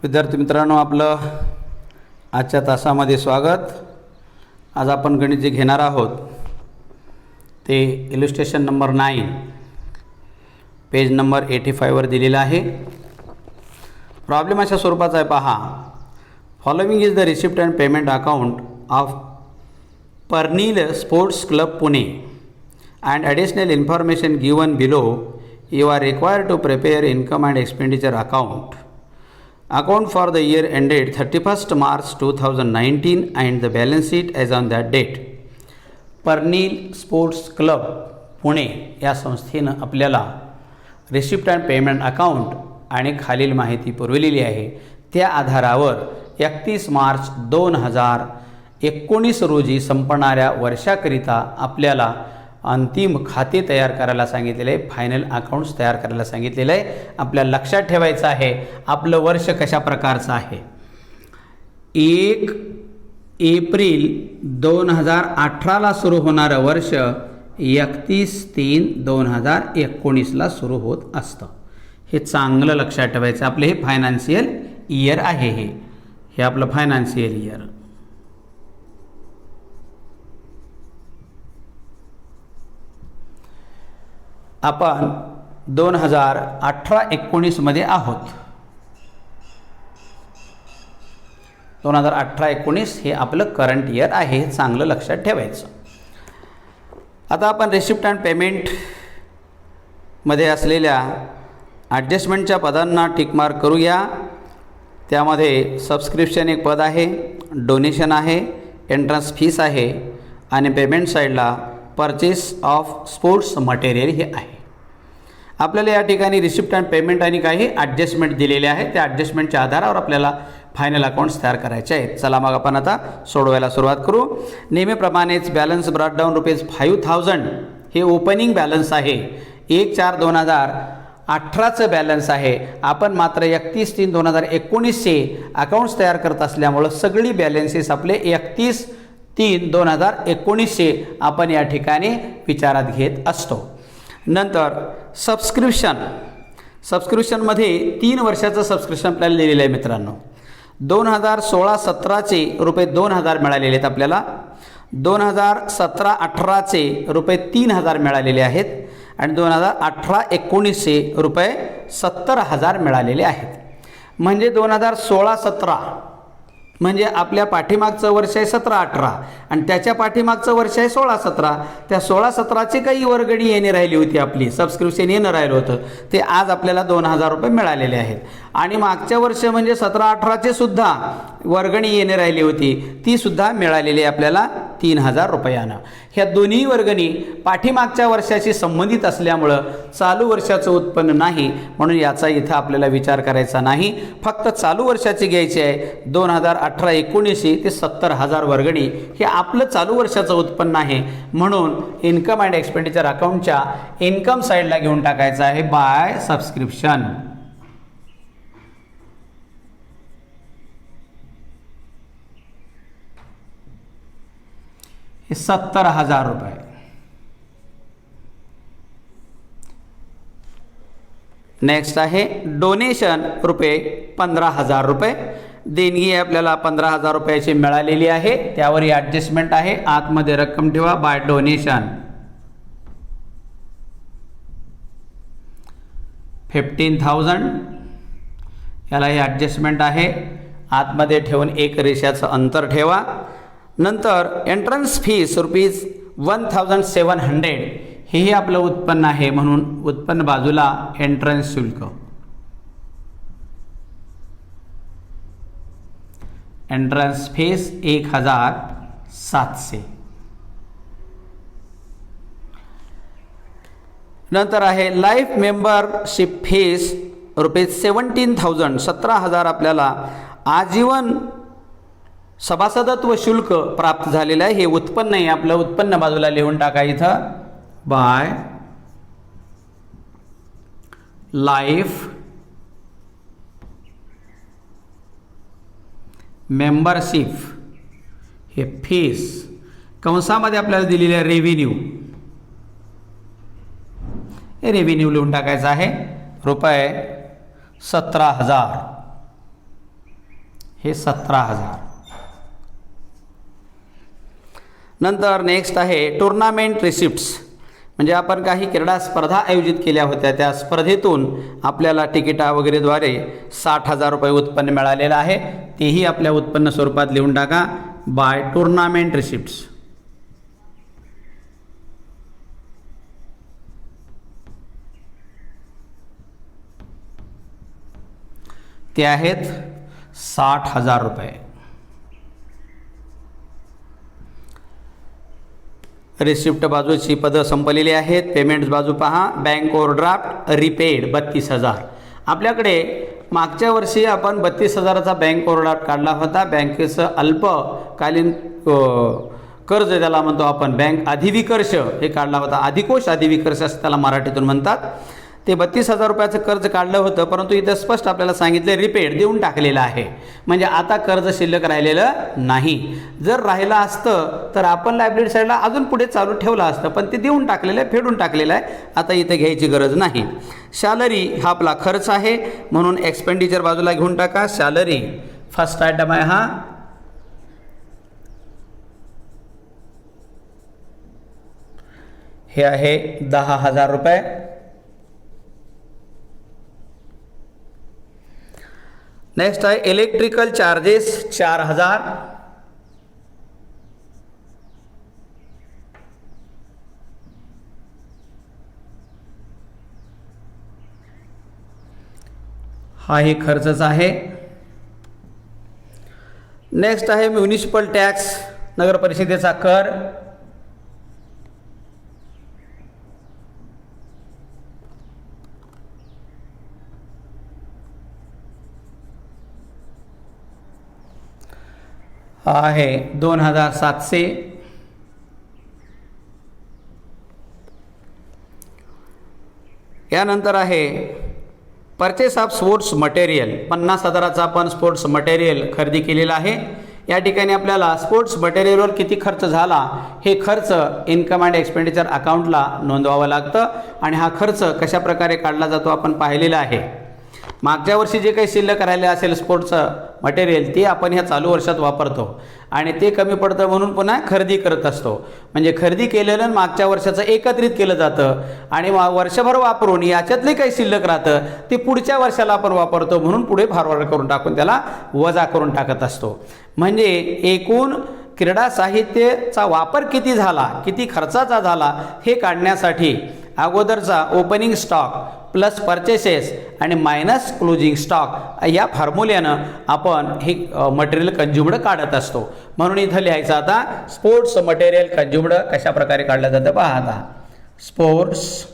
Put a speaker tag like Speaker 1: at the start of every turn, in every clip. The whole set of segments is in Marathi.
Speaker 1: विद्यार्थी मित्रांनो, आपलं आजच्या तासामध्ये स्वागत. आज आपण गणित जे घेणार आहोत ते इलस्ट्रेशन नंबर 9 पेज नंबर 85 वर दिलेलं आहे. प्रॉब्लेम अशा स्वरूपाचा आहे पहा. Following is the receipt and payment account of Parnil sports club Pune and additional information given below. You are required to prepare income and expenditure account for the year ended 31st March 2019 and the balance sheet as on that date. Parnil sports club Pune या संस्थेनं आपल्याला रिसिप्ट अँड पेमेंट अकाउंट आणि खालील माहिती पुरवलेली आहे. त्या आधारावर 31 मार्च 2019 रोजी संपणाऱ्या वर्षाकरिता आपल्याला अंतिम खाते तयार करायला सांगितलेले आहे. फायनल अकाउंट्स तयार करायला सांगितलेलं आहे. आपल्याला लक्षात ठेवायचं आहे आपलं वर्ष कशा प्रकारचं आहे. 1 एप्रिल 2018ला सुरू होणारं वर्ष 31/3/2019ला सुरू होत असतं. हे चांगलं लक्षात ठेवायचं. आपलं हे फायनान्शियल इयर आहे. हे आपलं फायनान्शियल इयर. आपण 2018-19 मध्ये आहोत. 2018-19 हे आपलं करंट इयर आहे. हे चांगलं लक्षात ठेवायचं. आता आपण रिसिप्ट अँड पेमेंट मध्ये असलेल्या ॲडजस्टमेंटच्या पदांना टिक मार्क करूया. त्यामध्ये सबस्क्रिप्शन एक पद आहे, डोनेशन आहे, एंट्रन्स फीस आहे आणि पेमेंट साईडला परचेस ऑफ स्पोर्ट्स मटेरियल हे आहे. आपल्याला या ठिकाणी रिसिप्ट अँड पेमेंट आणि काही ॲडजस्टमेंट दिलेले आहेत. त्या ॲडजस्टमेंटच्या आधारावर आपल्याला फायनल अकाउंट्स तयार करायचे आहेत. चला मग आपण आता सोडवायला सुरुवात करू. नेहमीप्रमाणेच बॅलन्स ब्रॉट डाऊन ₹5000 हे ओपनिंग बॅलन्स आहे. 1/4/2018चं बॅलन्स आहे. आपण मात्र 31/3/2019चे अकाउंट्स तयार करत असल्यामुळं सगळी बॅलन्सेस आपले 31/3/2019चे आपण या ठिकाणी विचारात घेत असतो. नंतर सबस्क्रिप्शनमध्ये 3 वर्षाचं सबस्क्रिप्शन आपल्याला दिलेलं आहे मित्रांनो. 2016-17चे ₹2000 मिळालेले आहेत आपल्याला. 2017-18चे ₹3000 मिळालेले आहेत आणि 2018-19चे ₹70,000 मिळालेले आहेत. म्हणजे 2016-17 म्हणजे आपल्या पाठीमागचं वर्ष आहे 17-18 आणि त्याच्या पाठीमागचं वर्ष आहे 16-17. त्या 16-17ची काही वर्गणी येणे राहिली होती, आपली सबस्क्रिप्शन येणं राहिलं होतं, ते आज आपल्याला ₹2000 मिळालेले आहेत. आणि मागच्या वर्ष म्हणजे 17-18चे सुद्धा वर्गणी येणे राहिली होती, ती सुद्धा मिळालेली आपल्याला ₹3000. ह्या दोन्ही वर्गणी पाठीमागच्या वर्षाशी संबंधित असल्यामुळं चालू वर्षाचं उत्पन्न नाही, म्हणून याचा इथं आपल्याला विचार करायचा नाही. फक्त चालू वर्षाची घ्यायची आहे. 2018-19 ते 70,000 वर्गणी हे आपलं चालू वर्षाचं उत्पन्न आहे. म्हणून इन्कम अँड एक्सपेंडिचर अकाउंटच्या इन्कम साईडला घेऊन टाकायचं आहे बाय सबस्क्रिप्शन. हे ₹70,000. नेक्स्ट आहे डोनेशन ₹15,000. देणगी आपल्याला ₹15,000 मिळालेली आहे. त्यावर ही ॲडजस्टमेंट आहे. आतमध्ये रक्कम ठेवा बाय डोनेशन. 15,000 याला ही ॲडजस्टमेंट आहे. आतमध्ये ठेवून एक रेषाचं अंतर ठेवा. नंतर एंट्रन्स फीस ₹1700 हेही आपलं उत्पन्न आहे, म्हणून उत्पन्न बाजूला एंट्रन्स शुल्क. Entrance fees 1,700. नंतर आहे लाईफ मेंबरशिप फीस ₹17,000 17,000 आपल्याला आजीवन सभासदत्व शुल्क प्राप्त झालेलं आहे. हे उत्पन्न आहे. आपलं उत्पन्न बाजूला लिहून टाका इथं बाय लाईफ मेंबरशिप हे फीस कंसामध्ये आपल्याला दिलेलं आहे रेव्हेन्यू. हे रेव्हेन्यू लिहून टाकायचं आहे ₹17,000. हे 17,000. नंतर नेक्स्ट आहे टुर्नामेंट रिसिप्ट्स, म्हणजे आपण काही क्रीडा स्पर्धा आयोजित केल्या होत्या, त्या स्पर्धेतून आपल्याला तिकिटा वगैरेद्वारे 60,000 रुपये उत्पन्न मिळालेलं आहे. तेही आपल्या उत्पन्न स्वरूपात लिहून टाका बाय टुर्नामेंट रिसिप्ट्स. ते आहेत 60,000 रुपये. रिसिप्ट बाजूची पदं संपलेली आहेत. पेमेंट्स बाजू पहा. Bank overdraft repaid 32,000. आपल्याकडे मागच्या वर्षी आपण 32,000चा बँक ओव्हरड्राफ्ट काढला होता. बँकेचं अल्पकालीन कर्ज त्याला म्हणतो आपण, बँक अधिविकर्ष हे काढला होता. अधिकोष अधिविकर्ष असं त्याला मराठीतून म्हणतात. ते 32,000 रुपयाचं कर्ज काढलं होतं, परंतु इथं स्पष्ट आपल्याला सांगितलं रिपेड देऊन टाकलेलं आहे. म्हणजे आता कर्ज शिल्लक राहिलेलं नाही. जर राहिलं असतं तर आपण लायबिलिटी साईडला अजून पुढे चालू ठेवलं असतं, पण ते देऊन टाकलेलं आहे, फेडून टाकलेलं आहे. आता इथे घ्यायची गरज नाही. सॅलरी हा आपला खर्च आहे, म्हणून एक्सपेंडिचर बाजूला घेऊन टाका. सॅलरी फर्स्ट आयटम आहे हा. हे आहे 10,000 रुपये. नेक्स्ट आहे इलेक्ट्रिकल चार्जेस 4,000. हाही खर्चच आहे. नेक्स्ट आहे म्युनिसिपल टॅक्स, नगर परिषदेचा कर. आहे 2,700. यानंतर आहे परचेस ऑफ स्पोर्ट्स मटेरियल. 50,000चा आपण स्पोर्ट्स मटेरियल खरेदी केलेला आहे. या ठिकाणी आपल्याला स्पोर्ट्स मटेरियलवर किती खर्च झाला हे खर्च इन्कम अँड एक्सपेंडिचर अकाउंटला नोंदवावं लागतं, आणि हा खर्च कशा प्रकारे काढला जातो आपण पाहिलेला आहे. मागच्या वर्षी जे काही शिल्लक राहिले असेल स्पोर्ट्सचं मटेरियल ते आपण ह्या चालू वर्षात वापरतो, आणि ते कमी पडतं म्हणून पुन्हा खरेदी करत असतो. म्हणजे खरेदी केलेलं मागच्या वर्षाचं एकत्रित केलं जातं, आणि वर्षभर वापरून याच्यातले काही शिल्लक राहतं ते पुढच्या वर्षाला आपण वापरतो, म्हणून पुढे फॉरवर्ड करून टाकून त्याला वजा करून टाकत असतो. म्हणजे एकूण क्रीडा साहित्याचा वापर किती झाला, किती खर्चाचा झाला हे काढण्यासाठी अगोदरचा ओपनिंग स्टॉक प्लस परचेसेस आणि मायनस क्लोजिंग स्टॉक या फॉर्म्युल्यानं आपण हे मटेरियल कंझ्युम्ड काढत असतो. म्हणून इथं लिहायचं आता स्पोर्ट्स मटेरियल कंझ्युम्ड कशा प्रकारे काढलं जातं पहा. आता स्पोर्ट्स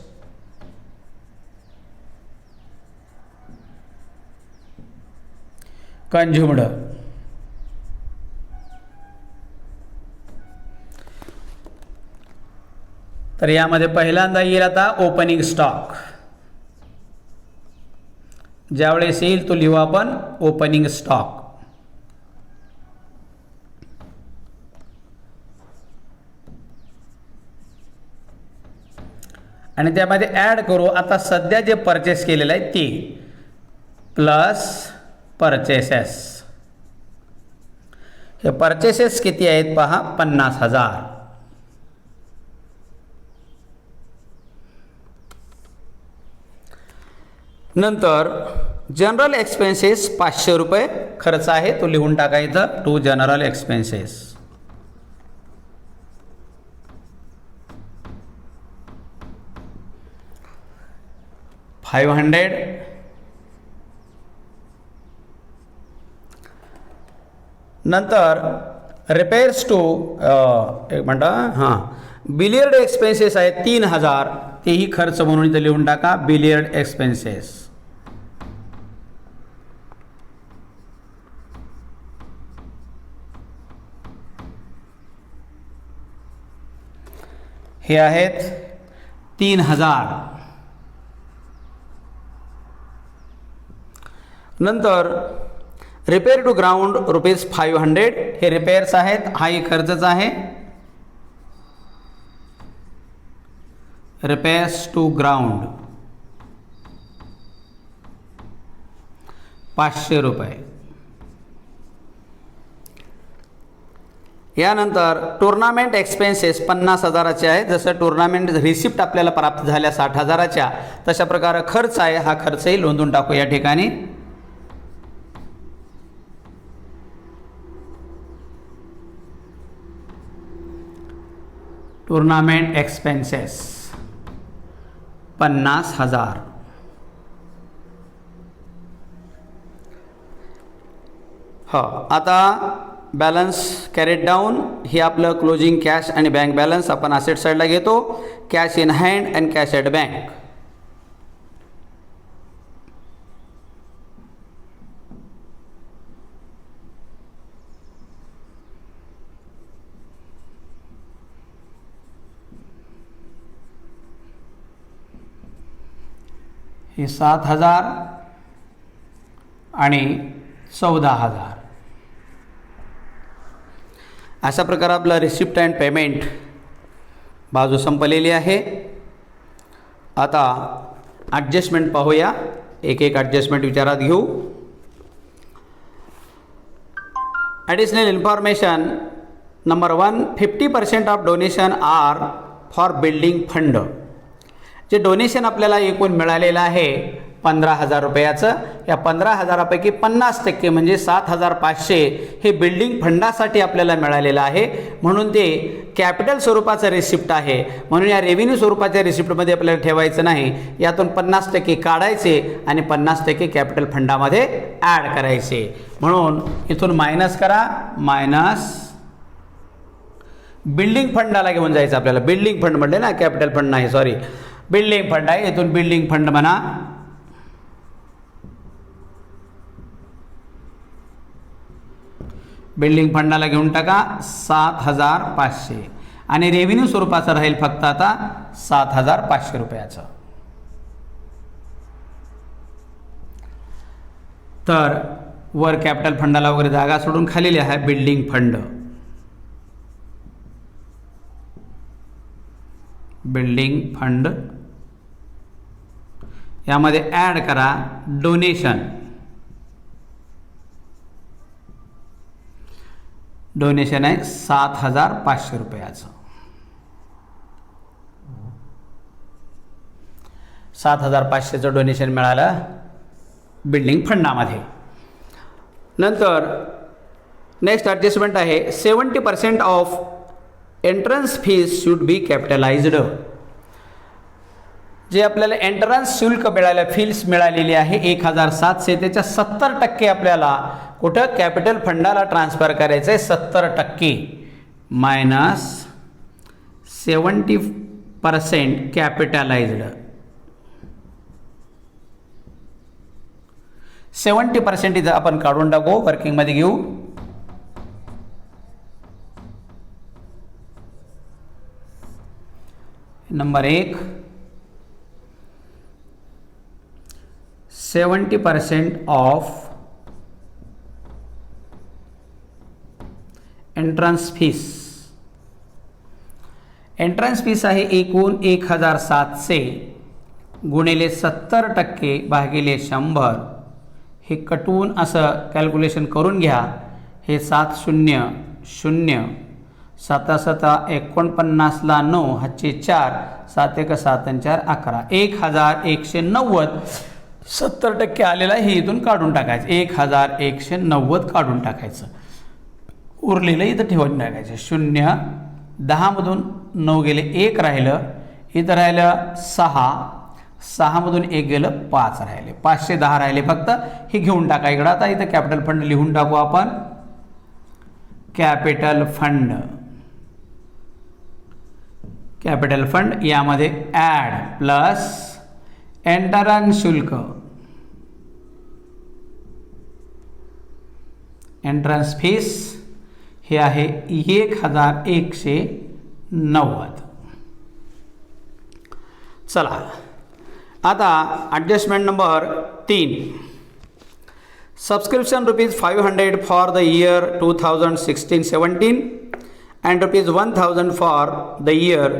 Speaker 1: कंझ्युम्ड. तर यामध्ये पहिल्यांदा येईल आता ओपनिंग स्टॉक. ज्यावेळेस येईल तो लिहू आपण ओपनिंग स्टॉक. आणि त्यामध्ये ॲड करू आता सध्या जे परचेस केलेलं आहे ते प्लस परचेसेस. हे परचेसेस किती आहेत पहा 50,000. नंतर जनरल एक्सपेन्सेस 500 रुपये खर्च आहे, तो लिहून टाकायचं टू जनरल एक्सपेन्सेस. $500. नंतर रिपेअर्स टू एक मिनटं हां बिलियर्ड एक्सपेन्सेस आहेत 3,000, तेही खर्च म्हणून इथं लिहून टाका बिलियर्ड एक्सपेन्सेस. हे आहेत 3,000. नंतर रिपेअर टू ग्राउंड ₹500 हे रिपेअर्स आहेत, हाही खर्चच आहे. रिपेअर्स टू ग्राउंड 500 रुपये. यानंतर टुर्नामेंट एक्सपेन्सेस 50,000चे आहे. जसं टुर्नामेंट रिसिप्ट आपल्याला प्राप्त झाल्या 60,000च्या, तशा प्रकारे खर्च आहे, हा खर्चही नोंदून टाकू या ठिकाणी. Tournament expenses 50,000. हो, आता बॅलन्स कॅरेट डाऊन हे आपलं क्लोजिंग कॅश आणि बँक बॅलन्स आपण असेट साईडला घेतो. Cash in hand and cash at bank. हे 7,000 आणि 14,000. अशा प्रकारे आपलं रिसिप्ट अँड पेमेंट बाजू संपलेली आहे. आता ॲडजस्टमेंट पाहूया, एक एक ॲडजस्टमेंट विचारात घेऊ. Additional information number 1, 50% of donation are for building fund. जे डोनेशन आपल्याला एकूण मिळालेलं आहे 15,000 रुपयाचं, या 15,000पैकी 50% म्हणजे 7,500 हे बिल्डिंग फंडासाठी आपल्याला मिळालेलं आहे. म्हणून ते कॅपिटल स्वरूपाचं रिसिप्ट आहे. म्हणून या रेव्हेन्यू स्वरूपाच्या रिसिप्टमध्ये आपल्याला ठेवायचं नाही. यातून 50% काढायचे आणि 50% कॅपिटल फंडामध्ये ॲड करायचे. म्हणून इथून मायनस करा, मायनस बिल्डिंग फंडाला घेऊन जायचं आपल्याला. बिल्डिंग फंड म्हटले ना, कॅपिटल फंड नाही, सॉरी, बिल्डिंग फंड आहे. इथून बिल्डिंग फंड म्हणा. बिल्डिंग फंडाला घेऊन टाका 7,500 आणि रेव्हेन्यू स्वरूपाचं राहील फक्त आता 7,500 रुपयाचं. तर वर कॅपिटल फंडाला वगैरे जागा सोडून खाली लिहा बिल्डिंग फंड. बिल्डिंग फंड यामध्ये ॲड करा डोनेशन. डोनेशन आहे 7,500 रुपयाचं. 7,500चं डोनेशन मिळालं बिल्डिंग फंडामध्ये. नंतर नेक्स्ट ॲडजस्टमेंट आहे 70% of entrance fees should be capitalized. जे आपल्याला एंट्रन्स शुल्क मिळालं, फीस मिळालेली आहे 1,700, त्याच्या 70% आपल्याला कुठं कॅपिटल फंडाला ट्रान्सफर करायचं आहे. 70% मायनस 70% कॅपिटलाइज्ड. 70% इथं आपण काढून टाकू, वर्किंगमध्ये घेऊ. Number 1, 70% of entrance fees. Entrance fees आहे एकूण 1,700 गुणिले 70% भागिले 100. हे कटवून असं कॅल्क्युलेशन करून घ्या. हे 7 0 0 7 7 49 ला 9 हातचे 4 7 1 7 4 11 1,190. 70% आलेला हे इथून काढून टाकायचं. 1,190 काढून टाकायचं. उरलेलं इथं ठेवून टाकायचं. 0 10 मधून 9 गेले 1 राहिलं. इथं राहिलं 6 6 मधून 1 गेलं 5 राहिले. 510 राहिले फक्त. हे घेऊन टाका इकडं. आता इथं कॅपिटल फंड लिहून टाकू आपण. Capital fund. कॅपिटल फंड यामध्ये ॲड प्लस एंट्रन्स शुल्क. एंट्रन्स फीस हे आहे 1,190. चला आता adjustment number 3. Subscription ₹500 for the year 2016-17 and ₹1,000 for the year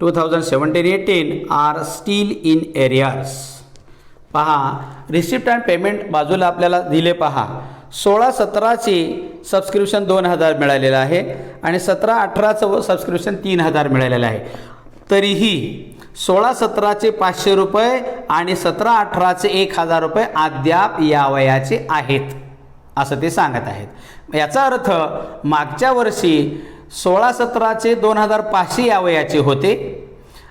Speaker 1: 2017-18 are still in arrears. पहा रिसिप्ट अँड पेमेंट बाजूला आपल्याला दिले. पहा 16-17ची सबस्क्रिप्शन 2000 मिळालेलं आहे आणि 17-18चं सबस्क्रिप्शन 3000 मिळालेलं आहे. तरीही 16-17चे 500 रुपये आणि 17-18चे 1000 रुपये अद्याप यावयाचे आहेत असं ते सांगत आहेत. याचा अर्थ मागच्या वर्षी 16-17चे 2500 यावयाचे होते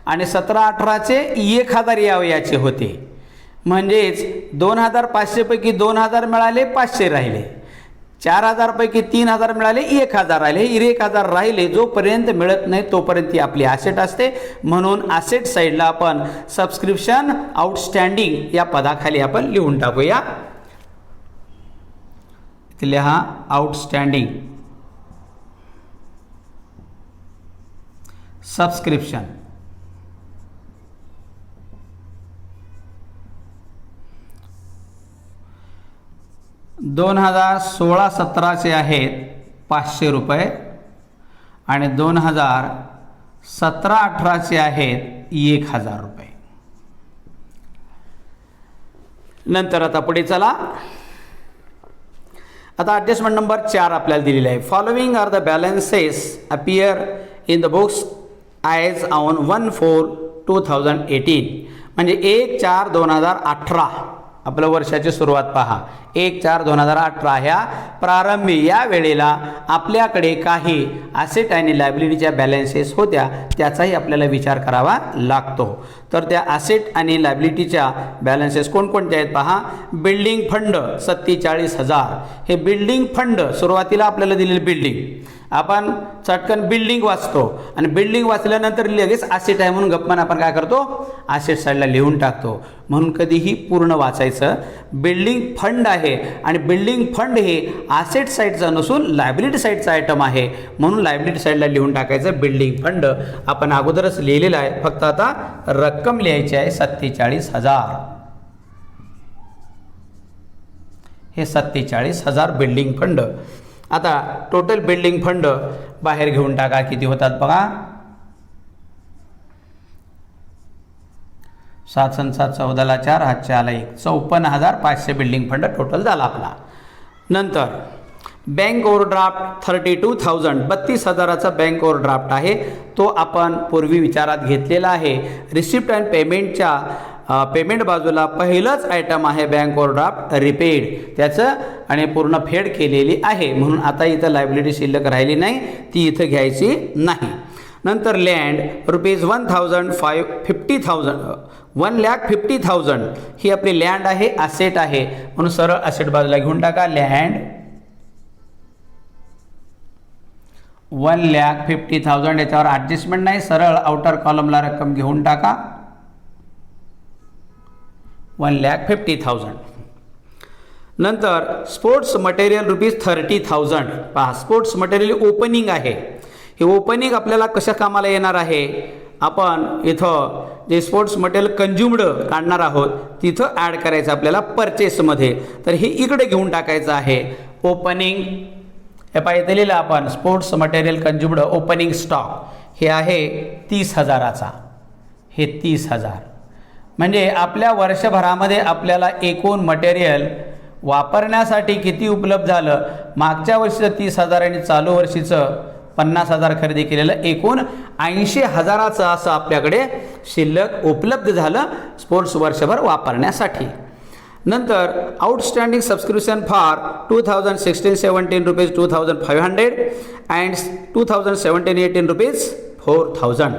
Speaker 1: आणि 17-18चे 1000 यावयाचे होते. म्हणजेच 2500 पैकी 2000 मिळाले, 500 राहिले. 4000 पैकी 3000 मिळाले, 1000 राहिले. 1000 राहिले जोपर्यंत मिळत नाही तोपर्यंत ती आपली ॲसेट असते. म्हणून ॲसेट साईडला आपण सबस्क्रिप्शन आउटस्टँडिंग या पदाखाली आपण लिहून टाकूया. लिहा आउटस्टँडिंग सबस्क्रिप्शन. दोन 2016-17चे आहेत 500 रुपये आणि 2017-18चे आहेत 1000 रुपये. नंतर आता पुढे चला. आता ॲडजस्टमेंट नंबर 4 आपल्याला दिलेला आहे. Following are the balances appear in the books as on 1/4/2018. म्हणजे 1/4/2018 आपलं वर्षाची सुरुवात पहा. 1/4/2018 ह्या प्रारंभी या वेळेला आपल्याकडे काही ॲसेट आणि लायबिलिटीच्या बॅलन्सेस होत्या, त्याचाही आपल्याला विचार करावा लागतो. तर त्या ॲसेट आणि लायबिलिटीच्या बॅलन्सेस कोणकोणत्या आहेत पहा. Building fund 47,000. हे बिल्डिंग फंड सुरुवातीला आपल्याला दिलेली बिल्डिंग, आपण चटकन बिल्डिंग वाचतो आणि बिल्डिंग वाचल्यानंतर लगेच ॲसेट आहे म्हणून गप्पन आपण काय करतो, ॲसेट साईडला लिहून टाकतो. म्हणून कधीही पूर्ण वाचायचं. बिल्डिंग फंड आहे आणि बिल्डिंग फंड हे ॲसेट साईडचं नसून लायबिलिटी साईडचं आयटम आहे, म्हणून लायबिलिटी साईडला लिहून टाकायचं बिल्डिंग फंड. आपण अगोदरच लिहिलेलं आहे, फक्त आता रक्कम लिहायची आहे 47,000. हे 47,000 बिल्डिंग फंड. आता टोटल बिल्डिंग फंड बाहेर घेऊन टाका, किती होतात बघा. 7 × 7 14ला 4 हातच्या आला 1, 54,500 बिल्डिंग फंड टोटल झाला आपला. नंतर बँक ओव्हरड्राफ्ट 32,000, 32,000चा बँक ओव्हरड्राफ्ट आहे, तो आपण पूर्वी विचारात घेतलेला आहे. रिसिप्ट अँड पेमेंटच्या पेमेंट बाजूला पहिलंच आयटम आहे बँक ओव्हरड्राफ्ट रिपेड, त्याचं आणि पूर्ण फेड केलेली आहे. म्हणून आता इथं लायबिलिटी शिल्लक राहिली नाही, ती इथं घ्यायची नाही. नंतर लँड ₹1,50,000 ही आपली लँड आहे, ॲसेट आहे, म्हणून सरळ ॲसेट बाजूला घेऊन टाका. लँड 1,50,000, याच्यावर ॲडजस्टमेंट नाही, सरळ आउटर कॉलमला रक्कम घेऊन टाका. 1,50,000. नंतर स्पोर्ट्स मटेरियल ₹30,000. पहा, स्पोर्ट्स मटेरियल ओपनिंग आहे. हे ओपनिंग आपल्याला कशा कामाला येणार आहे, आपण इथं जे स्पोर्ट्स मटेरियल कंज्युम्ड काढणार आहोत तिथं ॲड करायचं आपल्याला परचेसमध्ये. तर हे इकडे घेऊन टाकायचं आहे. ओपनिंग हे पाहिजे लिहिलं आपण, स्पोर्ट्स मटेरियल कंज्युम्ड ओपनिंग स्टॉक हे आहे 30,000चा. हे 30,000 म्हणजे आपल्या वर्षभरामध्ये आपल्याला एकूण मटेरियल वापरण्यासाठी किती उपलब्ध झालं. मागच्या वर्षीचं 30,000 आणि चालू वर्षीचं 50,000 खरेदी केलेलं, एकूण 80,000चं असं आपल्याकडे शिल्लक उपलब्ध झालं स्पोर्ट्स वर्षभर वापरण्यासाठी. नंतर आउटस्टँडिंग सबस्क्रिप्शन फॉर 2016-17 ₹2,500 अँड 2017-18 ₹4,000.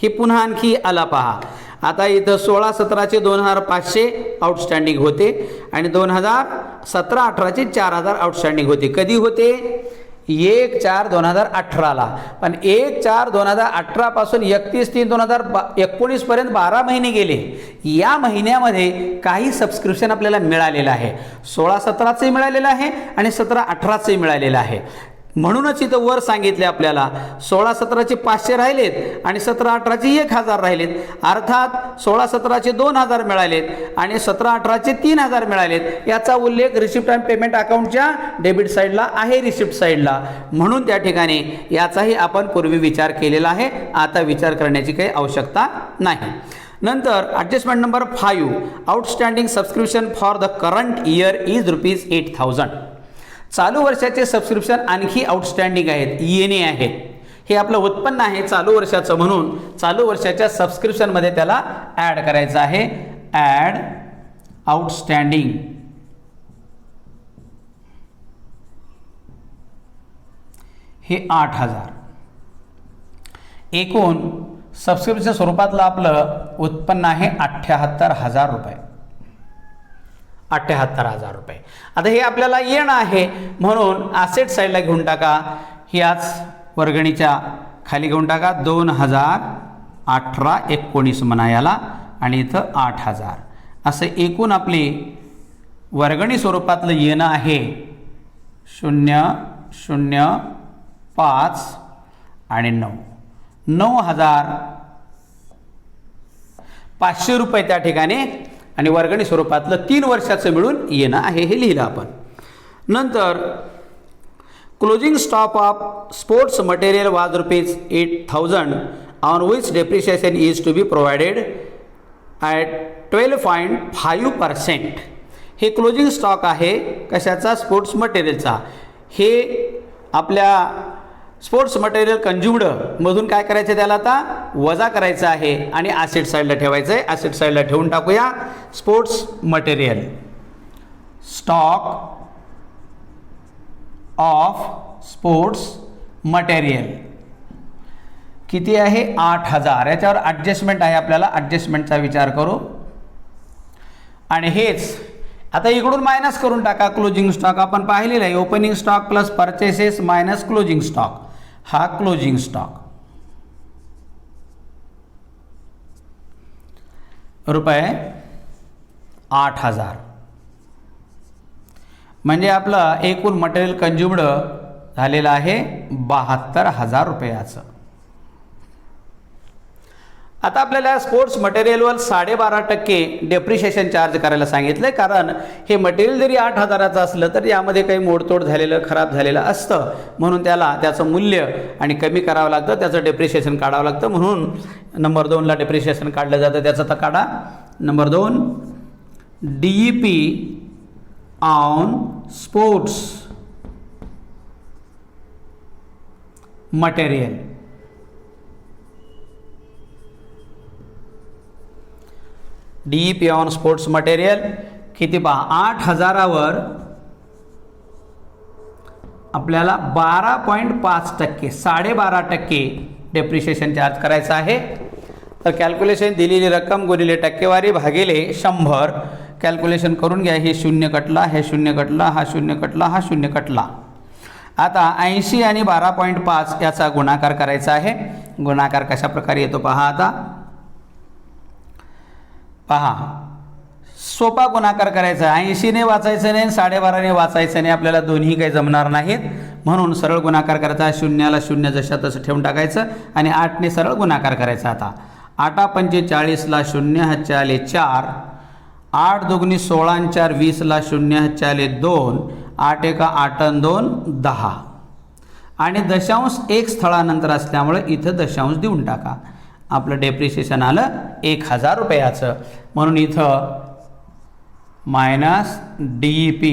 Speaker 1: ही पुन्हा आणखी आला पहा. आता इथं 16-17चे 2,500 आउटस्टँडिंग होते आणि 2017-18चे 4,000 आउटस्टँडिंग होते. कधी होते, 1/4/2018ला. पण 1/4/2018 पासून 31/3/2019 पर्यंत 12 महिने गेले. या महिन्यामध्ये काही सबस्क्रिप्शन आपल्याला मिळालेलं आहे. 16-17चे मिळालेलं आहे आणि 17-18चे मिळालेलं आहे. म्हणूनच इथं वर सांगितले आपल्याला 16-17चे 500 राहिलेत आणि 17-18चे 1000 राहिलेत. अर्थात 16-17चे 2000 मिळालेत आणि 17-18चे 3000 मिळालेत. याचा उल्लेख रिसिप्ट अँड पेमेंट अकाउंटच्या डेबिट साईडला आहे, रिसिप्ट साईडला. म्हणून त्या ठिकाणी याचाही आपण पूर्वी विचार केलेला आहे. आता विचार करण्याची काही आवश्यकता नाही. नंतर adjustment number 5, outstanding subscription for the current year is ₹8,000. चालू वर्षाचे सबस्क्रिप्शन आणखी आउटस्टँडिंग आहेत, येणे आहेत. हे आपलं उत्पन्न आहे चालू वर्षाचं, म्हणून चालू वर्षाच्या सबस्क्रिप्शनमध्ये त्याला ॲड करायचं आहे. ॲड आउटस्टँडिंग हे 8,000. एकूण सबस्क्रिप्शन स्वरूपातलं आपलं उत्पन्न आहे 78,000 रुपये. 78,000 रुपये. आता हे आपल्याला येणं आहे, म्हणून ॲसेट साईडला घेऊन टाका. ही आज वर्गणीच्या खाली घेऊन टाका. 2018-19 म्हणा याला, आणि इथं 8,000. असं एकूण आपली वर्गणी स्वरूपातलं येणं आहे 0,0,5 आणि 9,500 रुपये त्या ठिकाणी, आणि वर्गणी स्वरूपातलं 3 वर्षाचं मिळून येणं आहे हे लिहिलं आपण. नंतर closing stock of sports material was ₹8,000 on which depreciation is to be provided at 12.5%. हे क्लोजिंग स्टॉक आहे कशाचा? स्पोर्ट्स मटेरियलचा. हे आपल्या स्पोर्ट्स मटेरियल कंज्युम्ड मधून काय करायचं, त्याला आता वजा करायचं आहे आणि ॲसेट साईडला ठेवायचं आहे. ॲसेट साईडला ठेवून टाकूया. Sports material stock of sports material किती आहे? 8,000. याच्यावर ॲडजस्टमेंट आहे, आपल्याला ॲडजस्टमेंटचा विचार करू. आणि हेच आता इकडून मायनस करून टाका. क्लोजिंग स्टॉक आपण पाहिलेला आहे. Opening stock plus purchases minus closing stock. हा क्लोजिंग स्टॉक ₹8,000. म्हणजे आपलं एकूण मटेरियल कंज्युम्ड झालेलं आहे 72,000 रुपयाचं. आता आपल्याला स्पोर्ट्स मटेरियलवर 12.5% डेप्रिशिएशन चार्ज करायला सांगितलं, कारण हे मटेरियल जरी 8,000चं असलं तर यामध्ये काही मोडतोड झालेलं, खराब झालेलं असतं, म्हणून त्याला त्याचं मूल्य आणि कमी करावं लागतं, त्याचं डेप्रिशिएशन काढावं लागतं. म्हणून नंबर 2ला डेप्रिशिएशन काढलं जातं. त्याचं तर काढा. Number 2 DEP on sports material. DEP on sports material किती पहा? 8,000वर आपल्याला 12.5% 12.5% डेप्रिशिएशन चार्ज करायचं आहे. तर कॅल्क्युलेशन दिलेली रक्कम गुणिले टक्केवारी भागिले 100 कॅल्क्युलेशन करून घ्या. हे 0 कटला, हे 0 कटला, हा 0 कटला, हा 0 कटला. आता 80 आणि 12.5 याचा गुणाकार करायचा आहे. गुणाकार कशा प्रकारे येतो पहा. आता पहा, सोपा गुणाकार करायचा. 80ने वाचायचं नाही, 12.5ने वाचायचं नाही. आपल्याला दोन्ही काही जमणार नाहीत, म्हणून सरळ गुणाकार करायचा. 0ला 0 जशा तसं ठेवून टाकायचं आणि 8ने सरळ गुणाकार करायचा. आता 8×45ला 0 ह्याच्याले 4, 8 दुगणी 16 आणि 4 20ला 0 ह्याच्याले 2, 8 एका 8 आणि 2 10, आणि दशांश एक स्थळानंतर असल्यामुळे इथं दशांश देऊन टाका. आपलं डेप्रिशिएशन आलं 1,000 रुपयाचं, म्हणून इथं मायनस DEP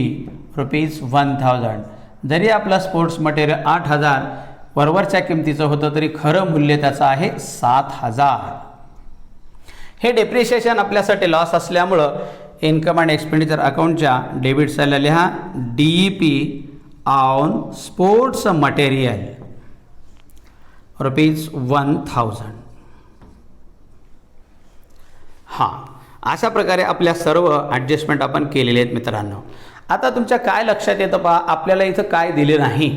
Speaker 1: ₹1,000. जरी आपलं स्पोर्ट्स मटेरियल 8,000 वरवरच्या किमतीचं होतं तरी खरं मूल्य त्याचं आहे 7,000. हे डेप्रिशिएशन आपल्यासाठी लॉस असल्यामुळं इन्कम अँड एक्सपेंडिचर अकाउंटच्या डेबिट साईडला लिहा DEP ऑन स्पोर्ट्स मटेरियल ₹1,000. हां, अशा प्रकारे आपल्या सर्व ॲडजस्टमेंट आपण केलेले आहेत मित्रांनो. आता तुमच्या काय लक्षात येतं पहा, आपल्याला इथं काय दिले नाही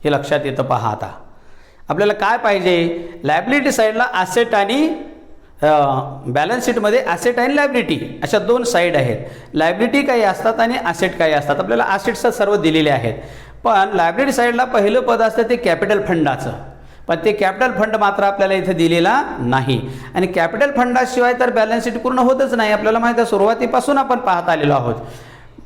Speaker 1: हे लक्षात येतं पहा. आता आपल्याला काय पाहिजे, लायबिलिटी साईडला ॲसेट आणि बॅलन्स शीटमध्ये ॲसेट आणि लायबिलिटी अशा 2 साईड आहेत. लायबिलिटी काही असतात आणि ॲसेट काही असतात. आपल्याला ॲसेट्स सर्व दिलेले आहेत, पण लायबिलिटी साईडला पहिलं पद असतं ते कॅपिटल फंडाचं, पण ते कॅपिटल फंड मात्र आपल्याला इथे दिलेला नाही. आणि कॅपिटल फंडाशिवाय तर बॅलन्स शीट पूर्ण होतच नाही. आपल्याला माहिती आहे, सुरुवातीपासून आपण पाहत आलेलो आहोत.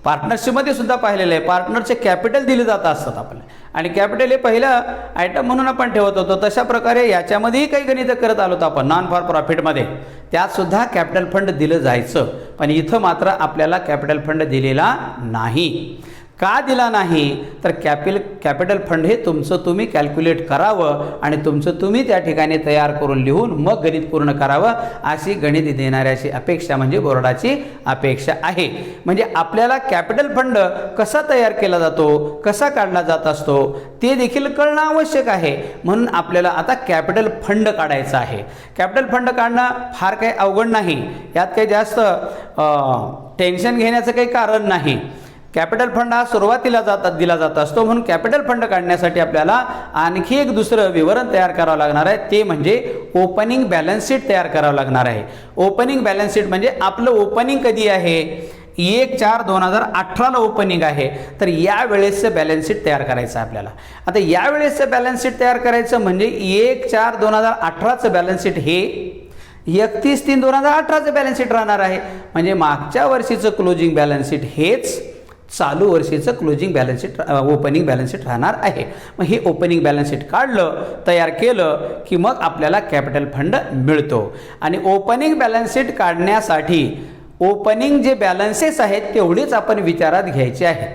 Speaker 1: पार्टनरशिपमध्ये सुद्धा पाहिलेलं आहे, पार्टनरचे कॅपिटल दिले जात असतात आपल्याला, आणि कॅपिटल हे पहिलं आयटम म्हणून आपण ठेवत होतो. तशा प्रकारे याच्यामध्येही काही गणितं करत आलो होतो आपण नॉन फॉर प्रॉफिटमध्ये, त्यातसुद्धा कॅपिटल फंड दिलं जायचं, पण इथं मात्र आपल्याला कॅपिटल फंड दिलेला नाही. का दिला नाही तर कॅपिटल फंड हे तुमचं तुम्ही कॅल्क्युलेट करावं आणि तुमचं तुम्ही त्या ठिकाणी तयार करून लिहून मग गणित पूर्ण करावं, अशी गणित देणाऱ्याची अपेक्षा म्हणजे बोर्डाची अपेक्षा आहे. म्हणजे आपल्याला कॅपिटल फंड कसा तयार केला जातो, कसा काढला जात असतो ते देखील कळणं आवश्यक आहे. म्हणून आपल्याला आता कॅपिटल फंड काढायचा आहे. कॅपिटल फंड काढणं फार काही अवघड नाही, यात काही जास्त टेन्शन घेण्याचं काही कारण नाही. कॅपिटल फंड हा सुरुवातीला दिला जात असतो. म्हणून कॅपिटल फंड काढण्यासाठी आपल्याला आणखी एक दुसरं विवरण तयार करावं लागणार आहे, ते म्हणजे ओपनिंग बॅलन्स शीट तयार करावं लागणार आहे. ओपनिंग बॅलन्स शीट म्हणजे आपलं ओपनिंग कधी आहे, 1/4/2018 ओपनिंग आहे. तर यावेळेसचं बॅलन्स शीट तयार करायचं आपल्याला. आता यावेळेसचं बॅलन्स शीट तयार करायचं म्हणजे 1/4/2018चं बॅलन्स शीट हे 31/3/2018चं बॅलन्स शीट राहणार आहे. म्हणजे मागच्या वर्षीचं क्लोजिंग बॅलन्स शीट हेच चालू वर्षीचं closing balance sheet opening balance sheet राहणार आहे. मग हे ओपनिंग बॅलन्स शीट काढलं, तयार केलं की मग आपल्याला कॅपिटल फंड मिळतो. आणि ओपनिंग बॅलन्स शीट काढण्यासाठी ओपनिंग जे बॅलन्सेस आहेत तेवढेच आपण विचारात घ्यायचे आहेत.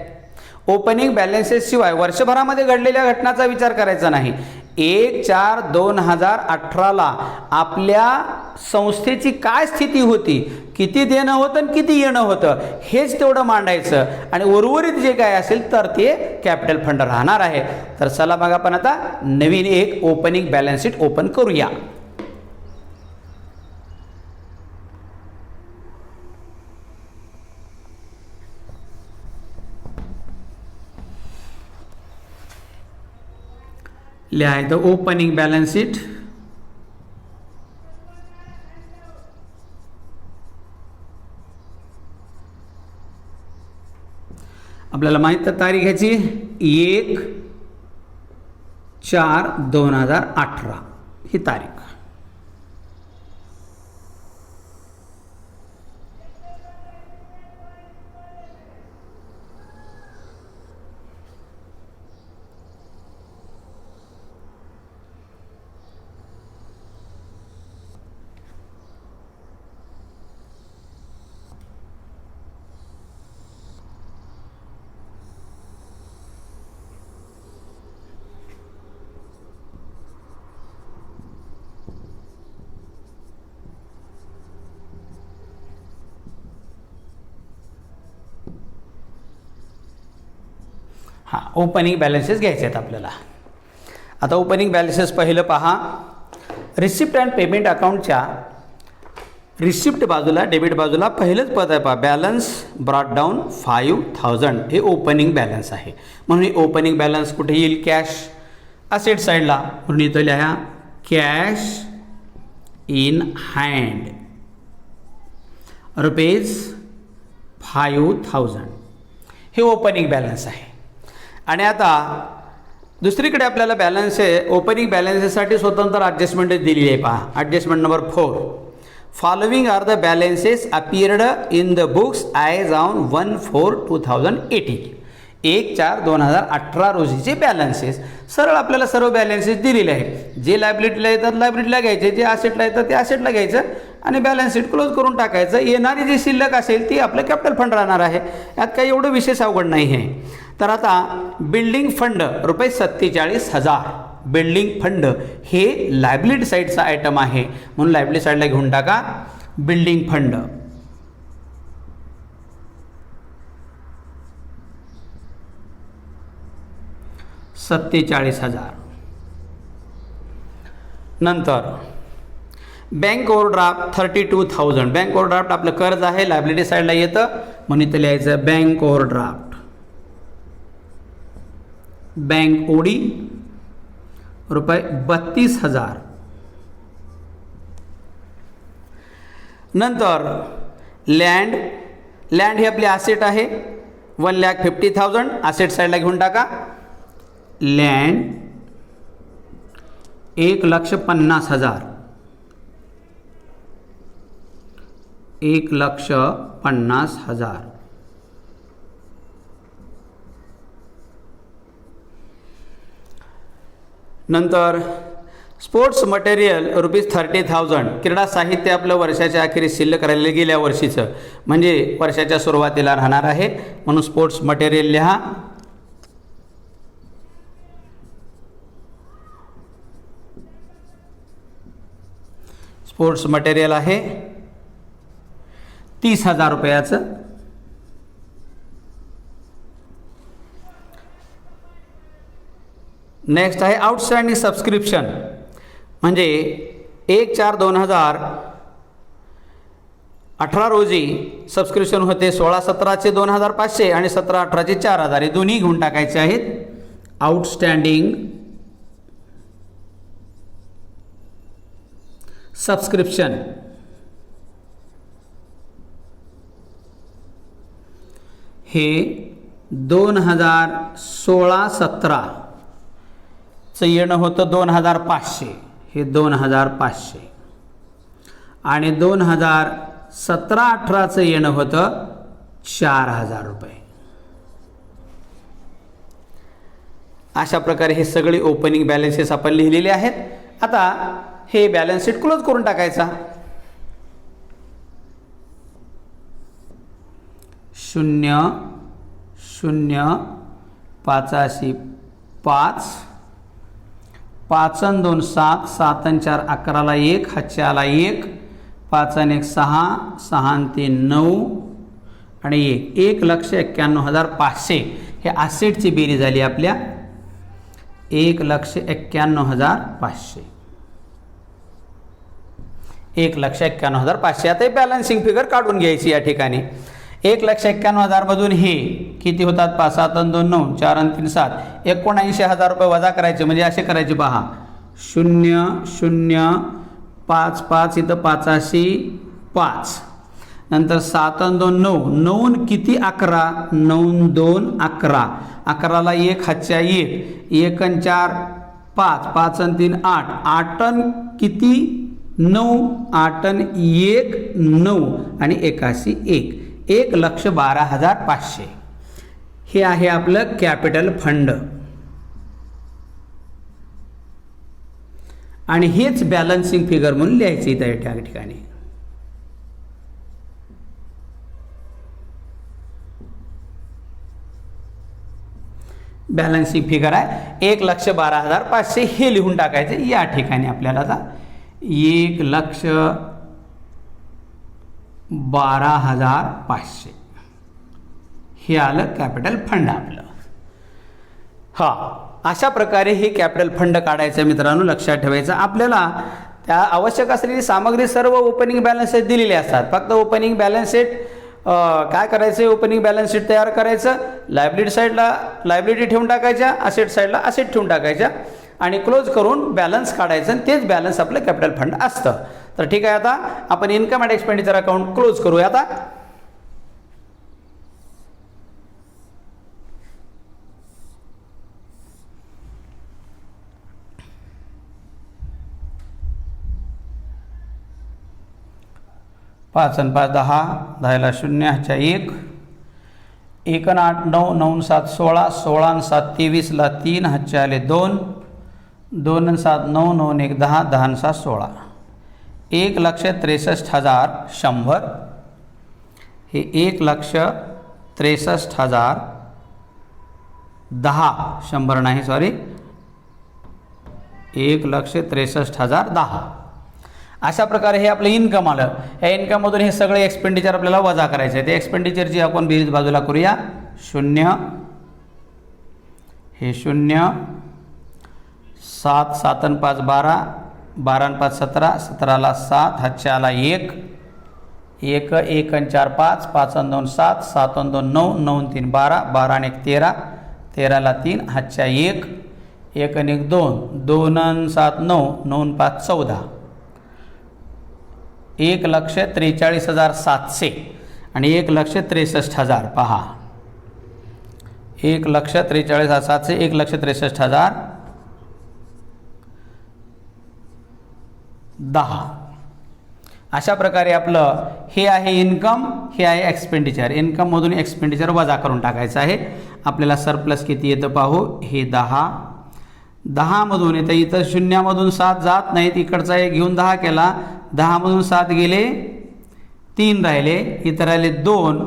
Speaker 1: ओपनिंग बॅलन्सेस शिवाय वर्षभरामध्ये घडलेल्या घटनांचा विचार करायचा नाही. 1/4/2018ला आपल्या संस्थेची काय स्थिती होती, किती देणं होतं आणि किती येणं होतं हेच तेवढं मांडायचं आणि उर्वरित जे काय असेल तर ते कॅपिटल फंड राहणार आहे. तर चला मग आपण आता नवीन एक ओपनिंग बॅलन्स शीट ओपन करूया. लिहायचं ओपनिंग बॅलन्स शीट. आपल्याला माहित तारीख घ्यायची 1/4/2018 ही तारीख. ओपनिंग बॅलन्सेस घ्यायचे आहेत आपल्याला. आता ओपनिंग बॅलन्सेस पहिलं पहा. रिसिप्ट अँड पेमेंट अकाउंटच्या रिसिप्ट बाजूला, डेबिट बाजूला पहिलंच पद आहे पहा, बॅलन्स ब्रॉट डाऊन 5000. हे ओपनिंग बॅलन्स आहे. म्हणून हे ओपनिंग बॅलन्स कुठे येईल, कॅश असेट साईडला. म्हणून इथं लिहा कॅश इन हँड ₹5000. हे ओपनिंग बॅलन्स आहे. आणि आता दुसरीकडे आपल्याला बॅलन्स आहे, ओपनिंग बॅलन्सेससाठी स्वतंत्र ॲडजस्टमेंट दिलेली आहे पहा. Adjustment number 4, following are the balances appeared in the books as on 1/4/2018. 1/4/2018 रोजीचे बॅलन्सेस. सरळ आपल्याला सर्व बॅलन्सेस दिलेले आहेत. जे लायबिलिटीला येतात लायबिलिटीला घ्यायचे, जे असेटला येतात ते असेटला घ्यायचं आणि बॅलन्स शीट क्लोज करून टाकायचं. येणारी जी शिल्लक असेल ती आपलं कॅपिटल फंड राहणार आहे. यात काही एवढं विशेष अवघड नाही आहे. तर आता बिल्डिंग फंड ₹47,000. बिल्डिंग फंड हे लायबिलिटी साईडचा आयटम आहे, म्हणून लायबिलिटी साईडला घेऊन टाका बिल्डिंग फंड. ₹47,000. नंतर बँक ओव्हरड्राफ्ट 32,000. बँक ओव्हरड्राफ्ट आपलं कर्ज आहे, लायबिलिटी साईडला येतं, म्हणून इथं लिहायचं बँक ओव्हरड्राफ्ट. Bank OD ₹32,000. नंतर लँड ही आपली ॲसेट आहे, 1,50,000. ॲसेट साईडला घेऊन टाका. लँड 1,50,000. 1,50,000. नंतर स्पोर्ट्स मटेरियल ₹30,000 क्रीडा साहित्य आपलं वर्षाच्या अखेरीस शिल्लक राहिलेलं गेल्या वर्षीचं म्हणजे वर्षाच्या सुरुवातीला राहणार आहे, म्हणून स्पोर्ट्स मटेरियल लिहा. स्पोर्ट्स मटेरियल आहे 30,000 रुपयाचं. नेक्स्ट आहे आउटस्टँडिंग सबस्क्रिप्शन म्हणजे 1/4/2018 रोजी सबस्क्रिप्शन होते 16/17चे 2,500 आणि 17/18चे 4,000 हे दोन्ही घेऊन टाकायचे आहेत. आउटस्टँडिंग सबस्क्रिप्शन हे 2016-17 चं येणं होतं 2,500, हे 2,500 आणि 2017-18चं येणं होतं 4,000 रुपये. अशा प्रकारे हे सगळे ओपनिंग बॅलन्सेस आपण लिहिलेले आहेत. आता हे बॅलन्स शीट क्लोज करून टाकायचा. 0 0 5 5 5 आणि 2 7 7 आणि 4 11ला 1 हातच्या आला 1 5 आणि 1 6 6 आणि 3 9 आणि 1 1,91,500 हे ॲसेटची बेरीज झाली आपल्या 1,91,500. 1,91,500. आता हे बॅलन्सिंग फिगर काढून घ्यायची या ठिकाणी. 1,91,000 मधून हे किती होतात 5 7 आणि 2 9 4 आणि 3 7 79,000 रुपये वजा करायचे म्हणजे असे करायचे पहा 0 0 5 5 इथं 5 नंतर 7 आणि 2 9 9 किती 11 9 2 11 11ला 1 हातच्या 1 1 आणि 4 5 5 आणि 3 8 8 आणि किती 9 8 आणि 1 9 आणि 81 1 1,12,500 हे आहे आपलं कॅपिटल फंड आणि हेच बॅलन्सिंग फिगर म्हणून लिहायचं इथं त्या ठिकाणी. बॅलन्सिंग फिगर आहे 1,12,500 हे लिहून टाकायचं या ठिकाणी आपल्याला. आता 1,12,500 हे आलं कॅपिटल फंड आपलं. अशा प्रकारे हे कॅपिटल फंड काढायचं मित्रांनो, लक्षात ठेवायचं. आपल्याला त्या आवश्यक असलेली सामग्री सर्व ओपनिंग बॅलन्स शीट दिलेली असतात. फक्त ओपनिंग बॅलन्स शीट काय करायचं, ओपनिंग बॅलन्स शीट तयार करायचं, लायबिलिटी साईडला लायबिलिटी ठेवून टाकायच्या, असेट साईडला असेट ठेवून टाकायच्या आणि क्लोज करून बॅलन्स काढायचं आणि तेच बॅलन्स आपलं कॅपिटल फंड असतं. तर ठीक आहे, आता आपण income and expenditure account close करूया. आता पाच आणि 5 10 10ला 0 ह्याच्या 1 1 आणि 8 9 9 7 16 16 आणि 7 23ला 3 ह्याच्या आले 2 2 आणि 7 9 9 आणि 1 10 10 आणि 7 16 1,63,100 हे 1,63,000 10 100 नाही सॉरी 1,63,010 अशा प्रकारे हे आपलं इन्कम आलं. या इन्कममधून हे सगळे एक्सपेंडिचर आपल्याला वजा करायचे आहे. ते एक्सपेंडिचरची आपण बेरीज बाजूला करूया. 0 हे 0 7 7 आणि 5 12 12 आणि 5 17 17ला 7 हातच्या आला 1 1 1 आणि 4 5 5 आणि 2 7 7 आणि 2 9 9 आणि 3 12 12 आणि 1 13 13ला 3 हातच्या 1 1 आणि 1 2 2 आणि 7 9 9 आणि 5 14 1,43,700 आणि 1,63,000 पहा 1,43,700 1,63,010 अशा प्रकारे आपलं हे आहे इन्कम, हे आहे एक्सपेंडिचर. इन्कममधून एक्सपेंडिचर वजा करून टाकायचं आहे. आपल्याला सरप्लस किती येतं पाहू. हे 10 10मधून येतं, इथं शून्यामधून 7 जात नाहीत, इकडचा एक घेऊन 10 केला, 10मधून 7 गेले, 3 राहिले, इथं राहिले 2,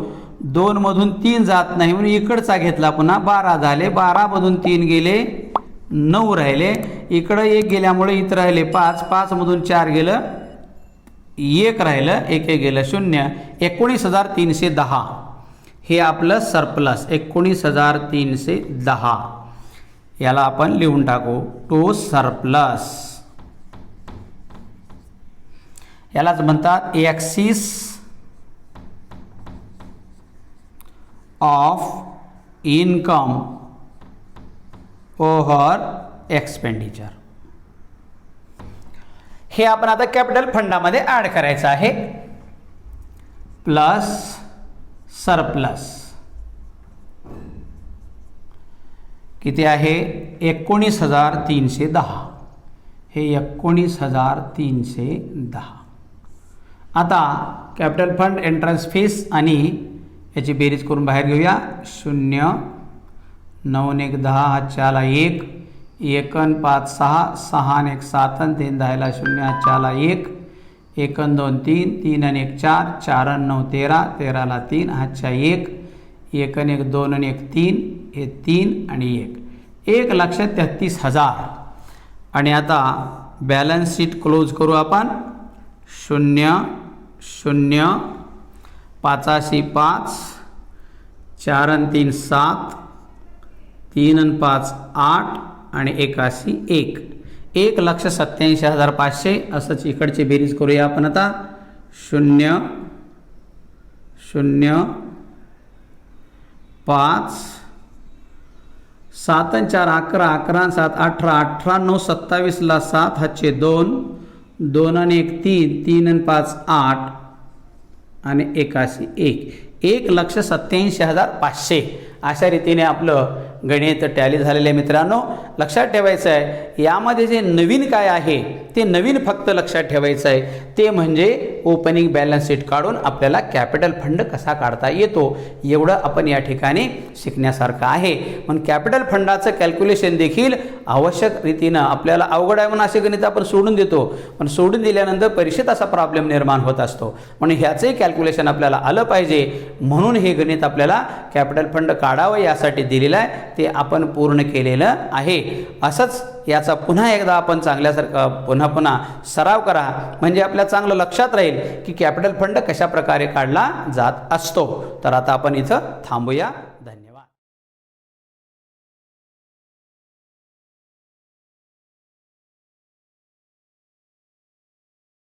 Speaker 1: 2मधून 3 जात नाही म्हणून इकडचा घेतला, पुन्हा 12 झाले, 12मधून 3 गेले, 9 राहिले, इकडं 1 गेल्यामुळे इथं राहिले 5, 5मधून 4 गेलं, 1 राहिलं, 1 गेलं 0, 19,310 हे आपलं सरप्लस 19,310 याला आपण लिहून टाकू टू सरप्लस. यालाच म्हणतात excess of income over expenditure. हे आपण आता कॅपिटल फंडामध्ये ॲड करायचं आहे. प्लस सरप्लस किती आहे 19,310 हे 19,310. आता कॅपिटल फंड एंट्रन्स फीस आणि याची बेरीज करून बाहेर घेऊया. 0 9 1 10 4 1 1 5 6 6 1 7 3 10 0 4 1 1 2 3 3 1 4 4 9 13 13 3 1 1 1 2 1 3 हे 3 आणि 1 1,33,000. आणि आता बॅलन्स शीट क्लोज करू आपण. 0 0 5 5 4 3 7 3 5 8 आणि 1 1 1,87,500 असंच इकडची बेरीज करूया आपण आता. 0 0 5 7 4 11 11 7 18 18 9 27 ला 7 हातचे 2 2 आणि 1 3 3 आणि 5 8 आणि 1 1,87,500 अशा रीतीने आपलं गणित टॅली झालेलं आहे. मित्रांनो लक्षात ठेवायचं आहे यामध्ये जे नवीन काय आहे ते नवीन फक्त लक्षात ठेवायचं आहे ते म्हणजे ओपनिंग बॅलन्स शीट काढून आपल्याला कॅपिटल फंड कसा काढता येतो एवढं आपण या ठिकाणी शिकण्यासारखं आहे. म्हणून कॅपिटल फंडाचं कॅल्क्युलेशन देखील आवश्यक रीतीनं आपल्याला अवघड आहे म्हणून असे गणित आपण सोडून देतो, पण सोडून दिल्यानंतर परीक्षेत असा प्रॉब्लेम निर्माण होत असतो. म्हणून ह्याचंही कॅल्क्युलेशन आपल्याला आलं पाहिजे म्हणून हे गणित आपल्याला कॅपिटल फंड काढावं यासाठी दिलेलं आहे ते आपण पूर्ण केलेलं आहे. असंच याचा पुन्हा एकदा आपण चांगल्यासारखं पुन्हा पुन्हा सराव करा म्हणजे आपल्या चांगलं लक्षात राहील की कॅपिटल फंड कशा प्रकारे काढला जात असतो. तर आता आपण इथं थांबूया.